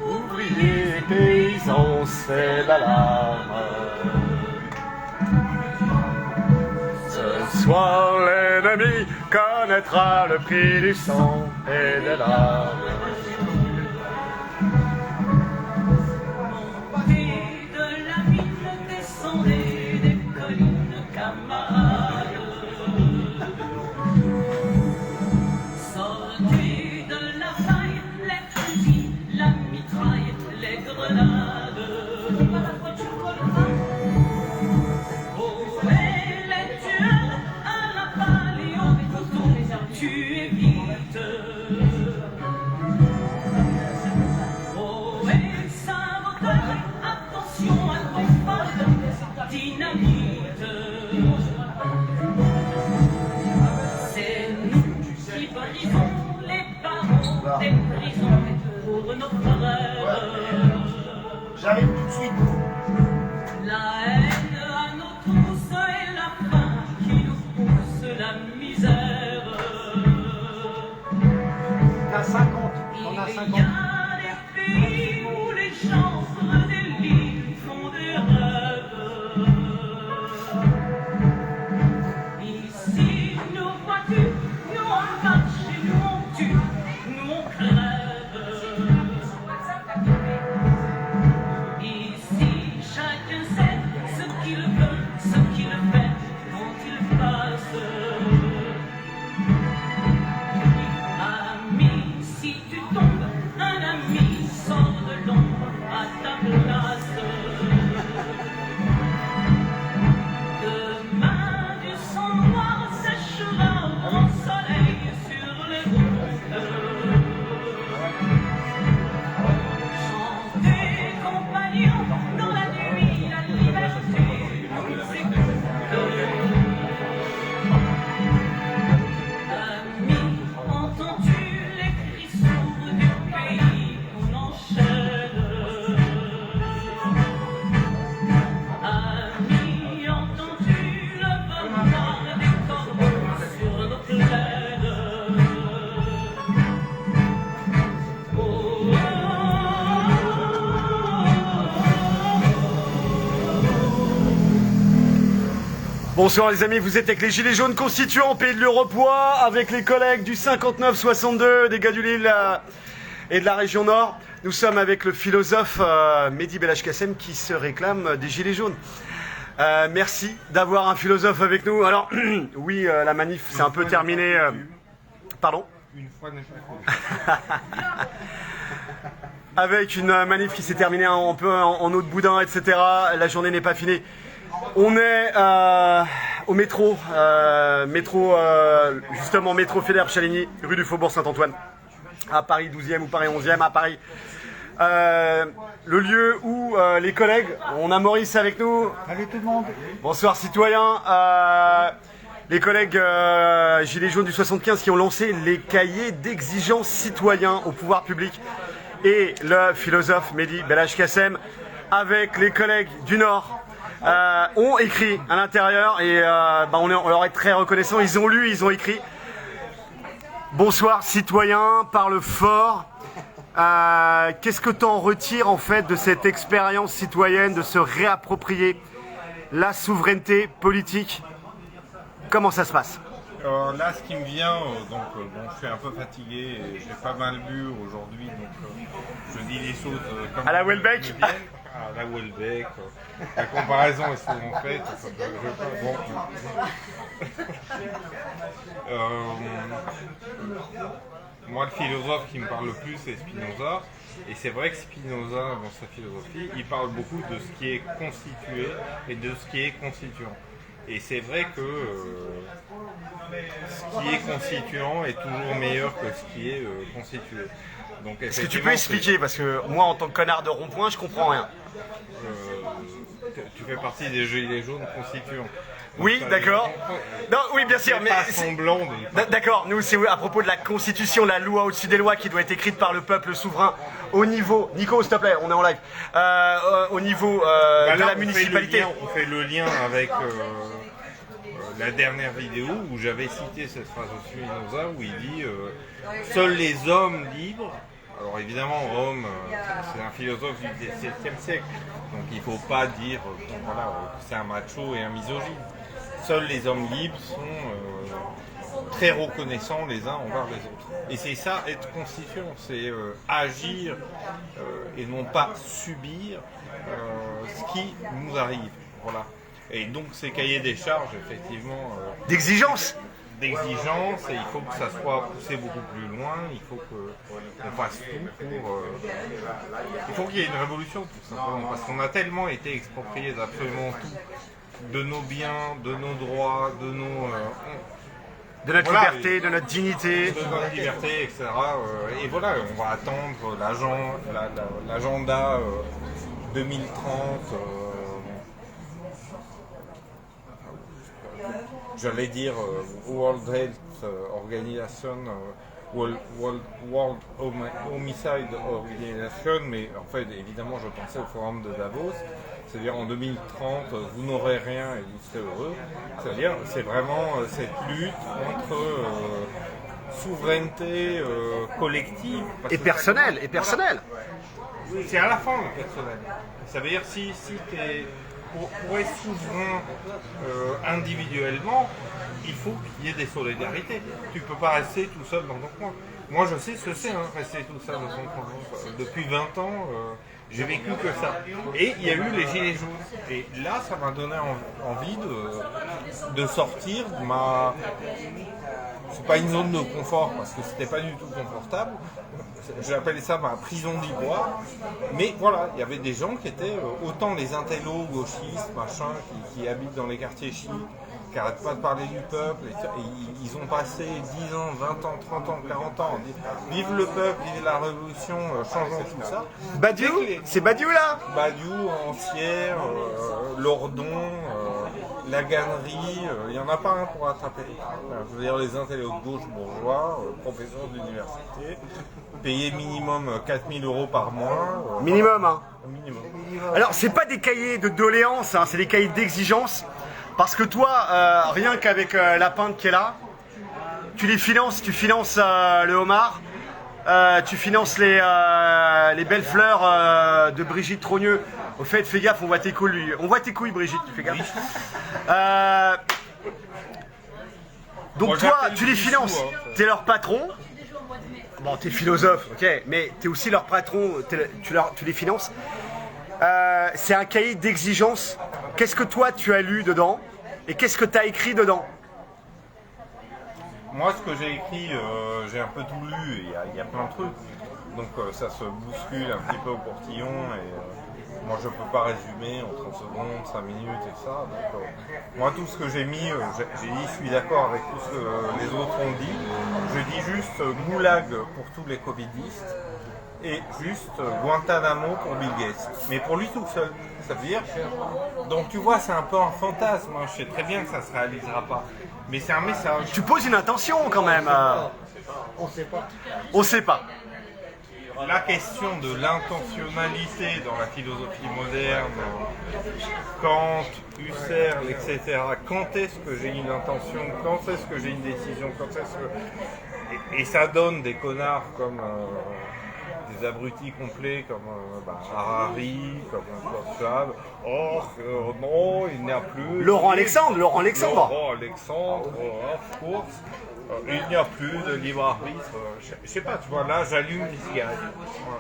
Ouvriers, paysans, c'est l'alarme. Ce soir, l'ennemi connaîtra le prix du sang et des larmes. J'arrive tout de suite. La haine à nos trousses et la faim qui nous pousse la misère. T'as 50, on a Il 50. y a des pays où les gens se délient, font des rêves. Ici, nous vois-tu, nous on marche et nous on tue, nous on crève. Ici, chacun sait ce qu'il veut, ce qu'il fait, quand il passe. Ami, si tu tombes, un ami sort de l'ombre à ta place. Demain, du sang noir séchera au grand soleil sur les routes. Chantez, compagnons, dans la nuit, la liberté nous écoute. Ami, entends-tu les cris sourds du pays qu'on enchaîne? Ami, entends-tu le vol noir des corbeaux sur nos plaines? Oh, oh, oh. Bonsoir les amis, vous êtes avec les Gilets jaunes constituants Pays de l'Europois, avec les collègues du 59-62, des gars du Lille et de la région Nord. Nous sommes avec le philosophe Mehdi Belhaj-Kassem qui se réclame des Gilets jaunes. Merci d'avoir un philosophe avec nous. Alors, oui, la manif c'est un peu terminé. Pardon ? Une fois n'est pas fait. Avec une manif qui s'est terminée un peu en eau de boudin, etc. La journée n'est pas finie. On est au métro, justement métro Faidherbe-Chaligny, rue du Faubourg Saint-Antoine, à Paris 12e ou Paris 11e, à Paris. Le lieu où les collègues, on a Maurice avec nous. Allez tout le monde. Bonsoir citoyens. Les collègues Gilets jaunes du 75 qui ont lancé les cahiers d'exigences citoyens au pouvoir public. Et le philosophe Mehdi Belhaj-Kassem avec les collègues du Nord ont écrit à l'intérieur et on leur est très reconnaissant. Ils ont lu, ils ont écrit. Bonsoir citoyens, parle fort. Qu'est-ce que tu en retires en fait de cette expérience citoyenne de se réapproprier la souveraineté politique? Comment ça se passe? Là, ce qui me vient, bon, je suis un peu fatigué et j'ai pas mal bu aujourd'hui, donc je dis les choses comme À la elles me Welbeck. viennent. À la Welbeck. La comparaison est souvent faite. Bon. Moi, le philosophe qui me parle le plus, c'est Spinoza. Et c'est vrai que Spinoza, dans sa philosophie, il parle beaucoup de ce qui est constitué et de ce qui est constituant. Et c'est vrai que ce qui est constituant est toujours meilleur que ce qui est constitué. Donc, Est-ce que tu peux expliquer? Parce que moi, en tant que connard de rond-point, je comprends rien. Tu fais partie des gilets jaunes constituants. Oui, d'accord. Non, oui, bien sûr, mais pas semblant de... d'accord. Nous, c'est à propos de la Constitution, la loi au-dessus des lois, qui doit être écrite par le peuple souverain au niveau. Nico, s'il te plaît, on est en live. Au niveau de Là, la municipalité. On fait le lien avec la dernière vidéo où j'avais cité cette phrase de Spinoza où il dit seuls les hommes libres. Alors évidemment, Rome, c'est un philosophe du XVIIe siècle, donc il ne faut pas dire voilà, que c'est un macho et un misogyne. Seuls les hommes libres sont très reconnaissants les uns envers les autres. Et c'est ça, être constituant, c'est agir et non pas subir ce qui nous arrive. Voilà. Et donc ces cahiers des charges, effectivement... D'exigence. D'exigence, et il faut que ça soit poussé beaucoup plus loin, il faut qu'on fasse tout pour... il faut qu'il y ait une révolution, tout simplement, parce qu'on a tellement été expropriés d'absolument tout, de nos biens, de nos droits, de nos... De notre liberté, de notre dignité. De notre liberté, etc. Et voilà, on va attendre l'agenda 2030... j'allais dire World Health Organization, World Homicide Organization, mais en fait évidemment je pensais au forum de Davos, c'est-à-dire en 2030 vous n'aurez rien et vous serez heureux, c'est-à-dire c'est vraiment cette lutte entre souveraineté collective Et personnelle, et personnelle. C'est à la fin le personnel, ça veut dire si tu es... Pour être souverain individuellement, il faut qu'il y ait des solidarités. Tu ne peux pas rester tout seul dans ton coin. Moi, je sais ce que c'est, rester tout seul dans son coin. Depuis 20 ans, j'ai vécu que ça. Et il y a eu les gilets jaunes. Et là, ça m'a donné envie de sortir de ma... C'est pas une zone de confort, parce que c'était pas du tout confortable. J'appelais ça ma prison d'ivoire. Mais voilà, il y avait des gens qui étaient autant les intellos, gauchistes, machin, qui habitent dans les quartiers chics, qui n'arrêtent pas de parler du peuple. Et ils ont passé 10 ans, 20 ans, 30 ans, 40 ans. Vive le peuple, vive la révolution, changeons tout ça. Badiou, c'est Badiou là. Badiou, Ancière, Lordon, la Gannerie, il n'y en a pas un pour attraper. Je veux dire, les intellos de gauche bourgeois, professeurs d'université, payés minimum 4 000 € par mois. Minimum, hein. Minimum. Alors, c'est pas des cahiers de doléances, hein, c'est des cahiers d'exigence. Parce que toi, rien qu'avec la pinte qui est là, tu finances le homard, tu finances les belles fleurs de Brigitte Trogneux. Au fait, fais gaffe, on voit tes couilles, Brigitte, fais gaffe. Donc Moi, toi, j'appelle tu les Bissou, finances, t'es leur patron. Bon, t'es philosophe, ok, mais t'es aussi leur patron, tu les finances. C'est un cahier d'exigence. Qu'est-ce que toi tu as lu dedans et qu'est-ce que tu as écrit dedans? Moi, ce que j'ai écrit, j'ai un peu tout lu, il y a plein de trucs. Donc ça se bouscule un petit peu au portillon et moi je peux pas résumer en 30 secondes, 5 minutes et ça. Donc moi tout ce que j'ai mis, j'ai dit je suis d'accord avec tout ce que les autres ont dit. Je dis juste goulag pour tous les covidistes et juste Guantanamo pour Bill Gates. Mais pour lui tout seul, ça veut dire... Donc tu vois, c'est un peu un fantasme, je sais très bien que ça se réalisera pas. Mais c'est un message. Tu poses une intention quand même. On sait pas. On sait pas. La question de l'intentionnalité dans la philosophie moderne, Kant, Husserl, etc. Quand est-ce que j'ai une intention? Quand est-ce que j'ai une décision? Quand est-ce que... Et ça donne des connards comme des abrutis complets comme Harari, comme Klaus Schwab. Oh non, il n'y a plus. Laurent Alexandre. Laurent Alexandre, of course. Il n'y a plus de libre arbitre. Je sais pas, tu vois, là j'allume les cigarettes. Voilà.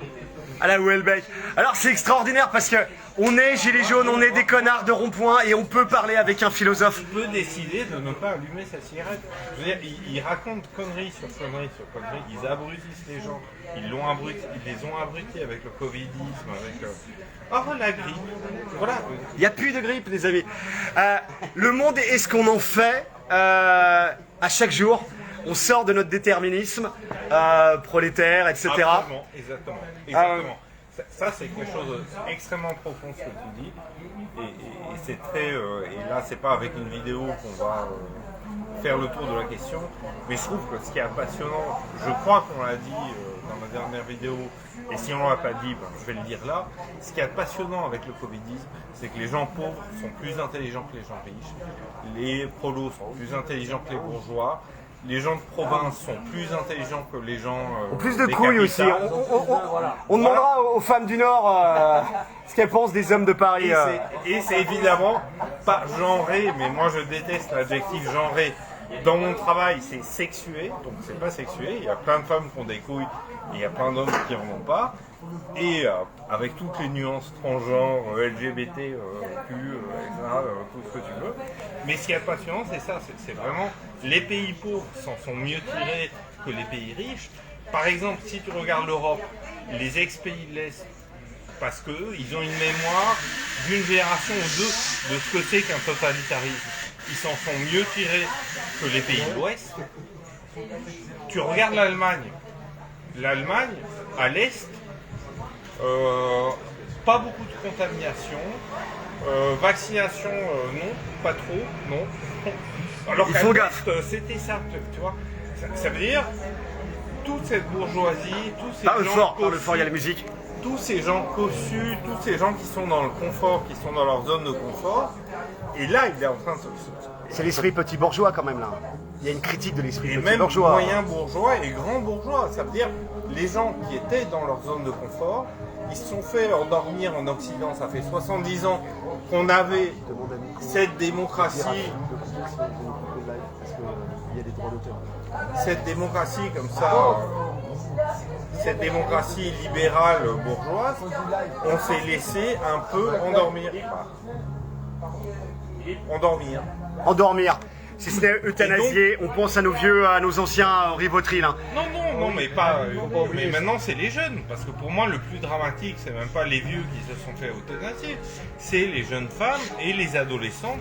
À la Houellebecq. Alors c'est extraordinaire parce que on est gilets jaunes, on est des connards de rond-point et on peut parler avec un philosophe. Il peut décider de ne pas allumer sa cigarette. Je veux dire, il raconte conneries sur conneries sur conneries. Ils abrutissent les gens. Ils les ont abrutis avec le covidisme, avec la grippe. Voilà. Il n'y a plus de grippe, les amis. Le monde est ce qu'on en fait à chaque jour. On sort de notre déterminisme prolétaire, etc. Exactement. Ça, c'est quelque chose d'extrêmement profond ce que tu dis. Et c'est très. Et là, c'est pas avec une vidéo qu'on va faire le tour de la question. Mais je trouve que ce qui est passionnant, je crois qu'on l'a dit dans la dernière vidéo, et si on ne l'a pas dit, je vais le dire là. Ce qui est passionnant avec le covidisme, c'est que les gens pauvres sont plus intelligents que les gens riches. Les prolos sont plus intelligents que les bourgeois. Les gens de province sont plus intelligents que les gens plus de des couilles aussi. capitales. On demandera aux femmes du Nord ce qu'elles pensent des hommes de Paris. Et c'est évidemment pas genré, mais moi je déteste l'adjectif genré. Dans mon travail, c'est sexué, donc c'est pas sexué. Il y a plein de femmes qui ont des couilles, et il y a plein d'hommes qui en ont pas. Et avec toutes les nuances transgenres, LGBT, Q, etc., tout ce que tu veux. Mais ce qui est passionnant, c'est ça, c'est vraiment les pays pauvres s'en sont mieux tirés que les pays riches. Par exemple, si tu regardes l'Europe, les ex-pays de l'Est, parce qu'ils ont une mémoire d'une génération ou deux de ce que c'est qu'un totalitarisme. Ils s'en sont mieux tirés que les pays de l'Ouest. Tu regardes l'Allemagne. L'Allemagne, à l'Est, pas beaucoup de contamination. Vaccination, non, pas trop, non. Alors Ils font gaffe. C'était ça, tu vois. Ça veut dire toute cette bourgeoisie, tous ces Parle gens fort, cossus, il y a la musique. tous ces gens cossus, tous ces gens qui sont dans le confort, qui sont dans leur zone de confort. Et là, il est en train de C'est l'esprit petit bourgeois quand même là. Il y a une critique de l'esprit et petit même bourgeois. moyen bourgeois et grand bourgeois. Ça veut dire les gens qui étaient dans leur zone de confort, ils se sont fait endormir en Occident. Ça fait 70 ans qu'on avait cette démocratie. Cette démocratie comme ça, cette démocratie libérale bourgeoise, on s'est laissé un peu endormir. Endormir. Si ce n'est euthanasier, on pense à nos vieux, à nos anciens Rivotril. Hein. Non, mais pas. Mais maintenant, c'est les jeunes. Parce que pour moi, le plus dramatique, c'est même pas les vieux qui se sont fait euthanasier. C'est les jeunes femmes et les adolescentes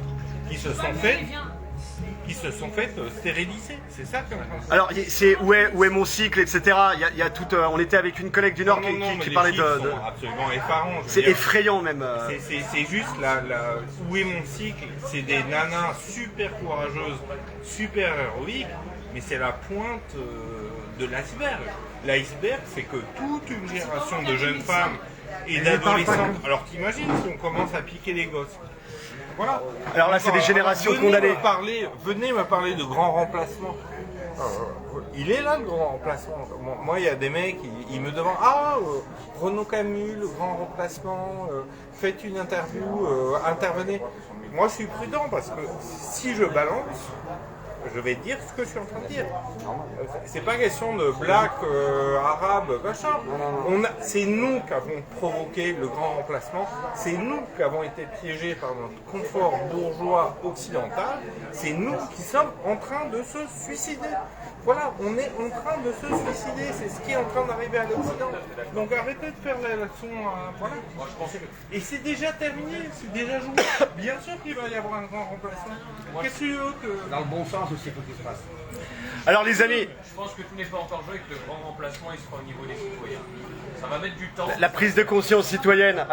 qui se sont faites stériliser. C'est ça que. Alors, c'est où est mon cycle, etc. Il y a tout. On était avec une collègue du Nord qui parlait de. Sont absolument effarants. C'est effrayant même. C'est juste où est mon cycle. C'est des nanas super courageuses, super héroïques, mais c'est la pointe de l'iceberg. L'iceberg, c'est que toute une génération de jeunes femmes et d'adolescentes. Alors t'imagines si on commence à piquer les gosses. Voilà. Alors là, c'est des générations condamnées. Venez me parler de grand remplacement. Il est là le grand remplacement. Moi, il y a des mecs, ils me demandent Renaud Camus, le grand remplacement, faites une interview, intervenez. Moi, je suis prudent parce que si je balance, je vais dire ce que je suis en train de dire. C'est pas question de black, arabe, machin. C'est nous qui avons provoqué le grand remplacement. C'est nous qui avons été piégés par notre confort bourgeois occidental. C'est nous qui sommes en train de se suicider. Voilà, on est en train de se suicider. C'est ce qui est en train d'arriver à l'Occident. Donc arrêtez de faire la leçon. Voilà. Et c'est déjà terminé, c'est déjà joué. Bien sûr qu'il va y avoir un grand remplacement. Qu'est-ce que tu veux que. Dans le bon sens aussi, faut qu'il se passe. Alors les amis, Je pense que tout n'est pas encore joué, que le grand remplacement il sera au niveau des citoyens. Ça va mettre du temps. la prise de conscience citoyenne.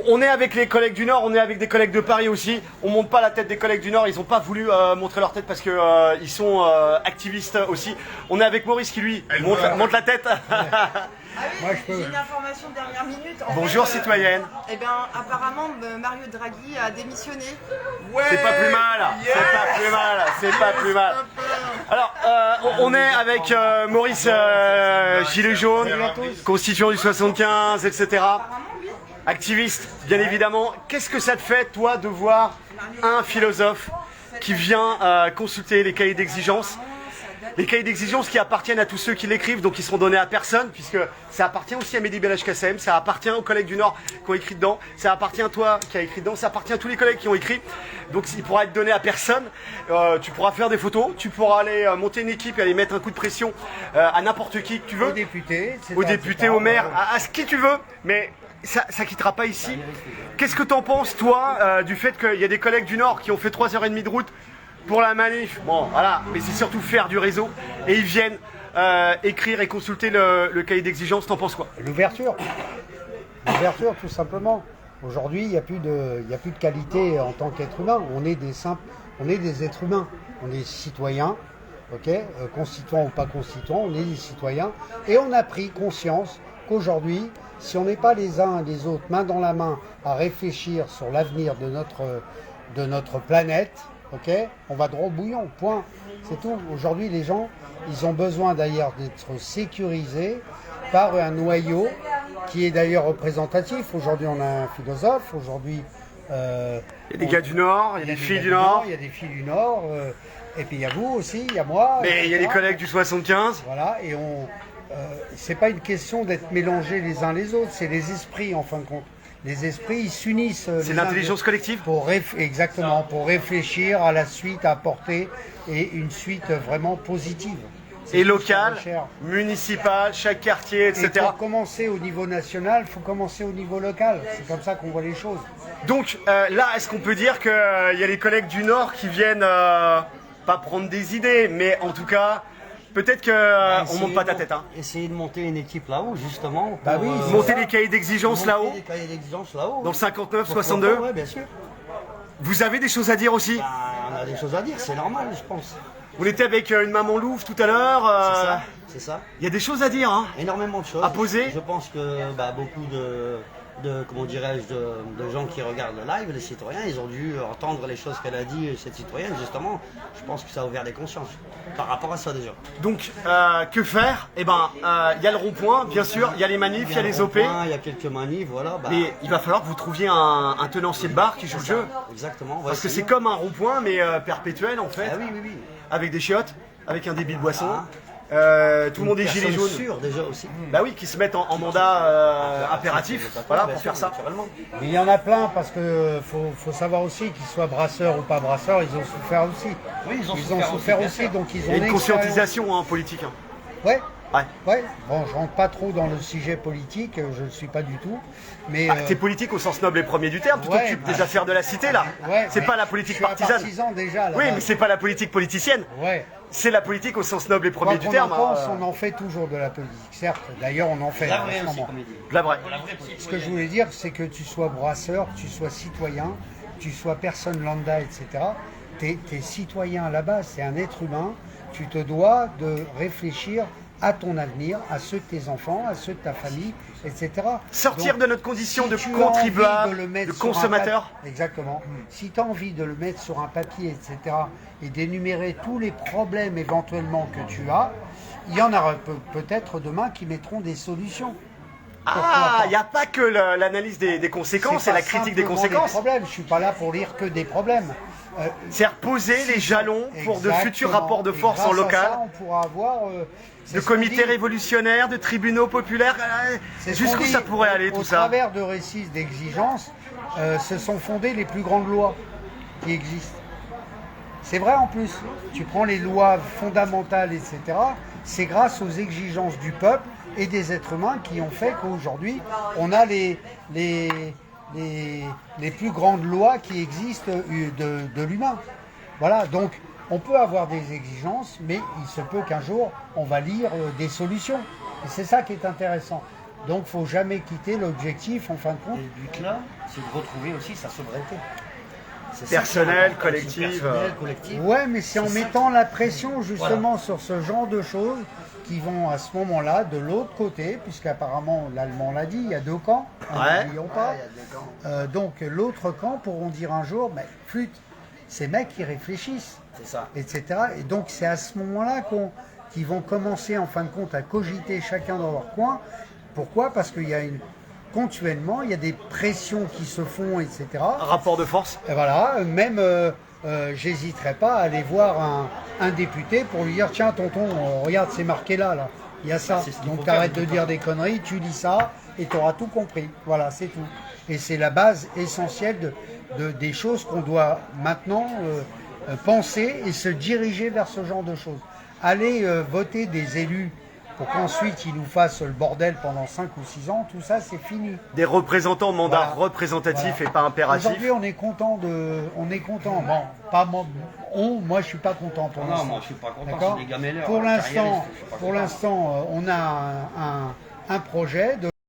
On est avec les collègues du Nord, on est avec des collègues de Paris aussi. On monte pas la tête des collègues du Nord, ils n'ont pas voulu montrer leur tête parce que ils sont activistes aussi. On est avec Maurice qui lui monte la tête. Moi, je peux. J'ai une information de dernière minute. Bonjour, citoyenne. Eh bien, apparemment, Mario Draghi a démissionné. C'est pas plus mal, c'est pas plus mal, c'est pas plus mal. Alors, on est avec Maurice Gilet jaune, constituant du 75, etc. Activiste, bien évidemment. Qu'est-ce que ça te fait, toi, de voir un philosophe qui vient consulter les cahiers d'exigence? Les cahiers d'exigence qui appartiennent à tous ceux qui l'écrivent, donc ils seront donnés à personne, puisque ça appartient aussi à Mehdi Belhaj-Kassem, ça appartient aux collègues du Nord qui ont écrit dedans, ça appartient à toi qui as écrit dedans, ça appartient à tous les collègues qui ont écrit, donc il pourra être donné à personne. Tu pourras faire des photos, tu pourras aller monter une équipe et aller mettre un coup de pression à n'importe qui que tu veux, Aux députés, etc., au député, etc. au maire, à qui tu veux, mais ça quittera pas ici. Qu'est-ce que t'en penses, toi, du fait qu'il y a des collègues du Nord qui ont fait 3h30 de route pour la manif? Bon, voilà, mais c'est surtout faire du réseau. Et ils viennent écrire et consulter le cahier d'exigence. T'en penses quoi? L'ouverture. L'ouverture, tout simplement. Aujourd'hui, il n'y a plus de qualité en tant qu'être humain. On est des êtres humains. On est citoyens, ok, constituants ou pas constituants, on est des citoyens. Et on a pris conscience qu'aujourd'hui, si on n'est pas les uns les autres, main dans la main, à réfléchir sur l'avenir de notre planète, ok, on va droit au bouillon, point. C'est tout. Aujourd'hui, les gens, ils ont besoin d'ailleurs d'être sécurisés par un noyau qui est d'ailleurs représentatif. Aujourd'hui, on a un philosophe. Aujourd'hui, il y a des gars du Nord, il y a des filles du Nord. Il y a des filles du Nord. Et puis il y a vous aussi, il y a moi. Mais il y a les collègues du 75. Voilà, et c'est pas une question d'être mélangés les uns les autres, c'est les esprits en fin de compte. Les esprits, ils s'unissent. C'est l'intelligence collective. Exactement, pour réfléchir à la suite à apporter et une suite vraiment positive. Et locale, municipale, chaque quartier, etc. Et pour commencer au niveau national, il faut commencer au niveau local. C'est comme ça qu'on voit les choses. Donc là, est-ce qu'on peut dire qu'il y a les collègues du Nord qui viennent pas prendre des idées, mais en tout cas, peut-être qu'on monte pas ta tête. Hein. Essayer de monter une équipe là-haut, justement. Bah oui, monter les cahiers d'exigence là-haut. Monter les cahiers d'exigence là-haut. Dans le 59, 62. Oui, bien sûr. Vous avez des choses à dire aussi? Bah, on a des choses à dire, c'est normal, je pense. On était avec une maman louve tout à l'heure. C'est ça. Il y a des choses à dire. Hein. Énormément de choses. À poser. Je pense que beaucoup de comment dirais-je, de gens qui regardent le live, les citoyens, ils ont dû entendre les choses qu'elle a dit, cette citoyenne, justement. Je pense que ça a ouvert des consciences par rapport à ça déjà. Donc, que faire? Eh ben, il y a le rond-point, bien sûr, il y a les manifs, il y a les OP. Il y a quelques manifs, voilà. Mais il va falloir que vous trouviez un tenancier de bar qui joue le jeu. Exactement. Parce que c'est comme un rond-point, mais perpétuel en fait. Ah oui, oui, oui. Avec des chiottes, avec un débit de boisson. Tout le monde est gilet jaune. Sûr, déjà aussi. Bah oui, qui se mettent en mandat impératif, voilà, pour faire ça. Mais il y en a plein parce que faut savoir aussi qu'ils soient brasseurs ou pas brasseurs, ils ont souffert aussi. Oui, ils ont souffert aussi, donc ils ont Il y a une conscientisation hein, politique. Hein. Ouais. Ouais. Ouais. Bon, je rentre pas trop dans le sujet politique, je ne le suis pas du tout. Mais t'es politique au sens noble et premier du terme, tu ouais, t'occupes des affaires de la cité là. Ouais, c'est mais pas la politique je suis un partisane. partisan déjà. Oui, mais c'est pas la politique politicienne. Ouais. C'est la politique au sens noble et premier du Quand terme. on en pense, on en fait toujours de la politique, certes. D'ailleurs, on en fait La en vraie ce aussi, moment. comme il dit. La vraie. Ce que je voulais dire, c'est que tu sois brasseur, tu sois citoyen, tu sois personne lambda, etc. Tu es citoyen à la base, c'est un être humain. Tu te dois de réfléchir à ton avenir, à ceux de tes enfants, à ceux de ta famille, etc. Sortir Donc, de notre condition si de tu as envie contribuable, le mettre de sur un consommateur. exactement. Si tu as envie de le mettre sur un papier, etc., et d'énumérer tous les problèmes éventuellement que tu as, il y en aura peut-être demain qui mettront des solutions. Ah, il n'y a pas que l'analyse des conséquences et pas la critique des simplement conséquences. problèmes. Je ne suis pas là pour lire que des problèmes. C'est reposer les jalons pour de futurs Exactement. rapports de Et force en grâce à local, ça, on pourra avoir c'est de ce qu'on comités dit. révolutionnaires, de tribunaux populaires. C'est ce qu'on Jusqu'où dit. ça pourrait aller tout Au ça? travers de récits d'exigence, se sont fondées les plus grandes lois qui existent. C'est vrai en plus. Tu prends les lois fondamentales, etc. C'est grâce aux exigences du peuple et des êtres humains qui ont fait qu'aujourd'hui, on a les plus grandes lois qui existent de l'humain. Voilà, donc on peut avoir des exigences, mais il se peut qu'un jour, on va lire des solutions. Et c'est ça qui est intéressant. Donc il ne faut jamais quitter l'objectif, en fin de compte. Et le but là, c'est de retrouver aussi sa souveraineté. C'est ça, personnelle, c'est important, collective. personnelle, collective. Ouais, mais c'est en C'est ça mettant la pression justement sur ce genre de choses qui vont à ce moment-là de l'autre côté, puisqu'apparemment l'Allemand l'a dit, il y a deux camps, Ouais. n'oublions pas. Ouais, il y a des camps. Donc l'autre camp pourront dire un jour, mais flûte, ces mecs qui réfléchissent, C'est ça. etc. Et donc c'est à ce moment-là qu'ils vont commencer en fin de compte à cogiter chacun dans leur coin. Pourquoi? Parce qu'il y a ponctuellement, il y a des pressions qui se font, etc. Rapport de force. Et voilà, même j'hésiterais pas à aller voir un député pour lui dire tiens tonton, regarde c'est marqué là, il y a ça. C'est ce qu'il Donc faut t'arrêtes faire, de dire des conneries, tu lis ça et tu auras tout compris. Voilà, c'est tout. Et c'est la base essentielle des choses qu'on doit maintenant penser et se diriger vers ce genre de choses. Aller voter des élus pour qu'ensuite ils nous fassent le bordel pendant 5 ou 6 ans, tout ça c'est fini. Des représentants, mandat Voilà. représentatif Voilà. et pas impératif. Aujourd'hui, on est content Bon, pas moi, moi je suis pas content pour Non, l'instant. moi je suis pas content, D'accord. c'est des gamelleurs. Pour carriéristes, l'instant, je suis pas content. on a un projet de